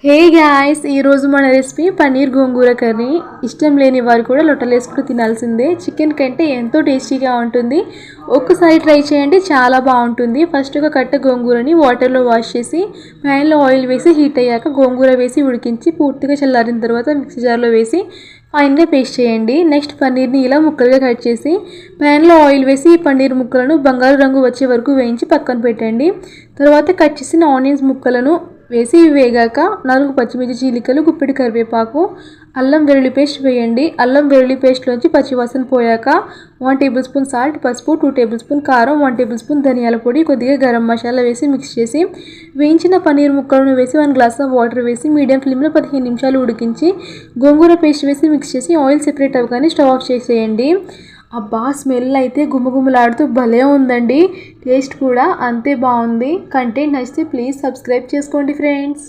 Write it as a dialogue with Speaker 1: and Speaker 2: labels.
Speaker 1: Hey guys, ఈరోజు మన recipe paneer గోంగూర curry. ఇష్టం లేని వారు కూడా లొట్టలు వేసుకుని తినాల్సిందే. చికెన్ కంటే ఎంతో టేస్టీగా ఉంటుంది. ఒక్కసారి ట్రై చేయండి, చాలా బాగుంటుంది. ఫస్ట్ ఒక కట్ట గోంగూరని వాటర్లో వాష్ చేసి ప్యాన్లో ఆయిల్ వేసి హీట్ అయ్యాక గోంగూర వేసి ఉడికించి పూర్తిగా చల్లారిన తర్వాత మిక్సీ జార్లో వేసి ఫైన్గా పేస్ట్ చేయండి. నెక్స్ట్ పన్నీర్ని ఇలా ముక్కలుగా కట్ చేసి ప్యాన్లో ఆయిల్ వేసి ఈ పన్నీర్ ముక్కలను బంగారు రంగు వచ్చే వరకు వేయించి పక్కన పెట్టండి. తర్వాత కట్ చేసిన ఆనియన్స్ ముక్కలను వేసి వేగాక 4 పచ్చిమిర్చి చీలికలు, గుప్పెడు కరివేపాకు, అల్లం వెల్లుల్లి పేస్ట్ వేయండి. అల్లం వెల్లుల్లి పేస్ట్లోంచి పచ్చివాసన పోయాక 1 టేబుల్ స్పూన్ సాల్ట్, పసుపు, 2 టేబుల్ స్పూన్ కారం, 1 టేబుల్ స్పూన్ ధనియాల పొడి, కొద్దిగా గరం మసాలా వేసి మిక్స్ చేసి వేయించిన పన్నీర్ ముక్కలను వేసి 1 గ్లాస్ ఆఫ్ వాటర్ వేసి మీడియం ఫ్లేమ్లో 15 నిమిషాలు ఉడికించి గోంగూర పేస్ట్ వేసి మిక్స్ చేసి ఆయిల్ సెపరేట్ అవ్వగానే స్టవ్ ఆఫ్ చేసేయండి. అబ్బా, స్మెల్ అయితే గుమగుమలాడుతూ భలే ఉందండి. టేస్ట్ కూడా అంతే బాగుంది. కంటెంట్ నచ్చితే ప్లీజ్ సబ్స్క్రైబ్ చేసుకోండి ఫ్రెండ్స్.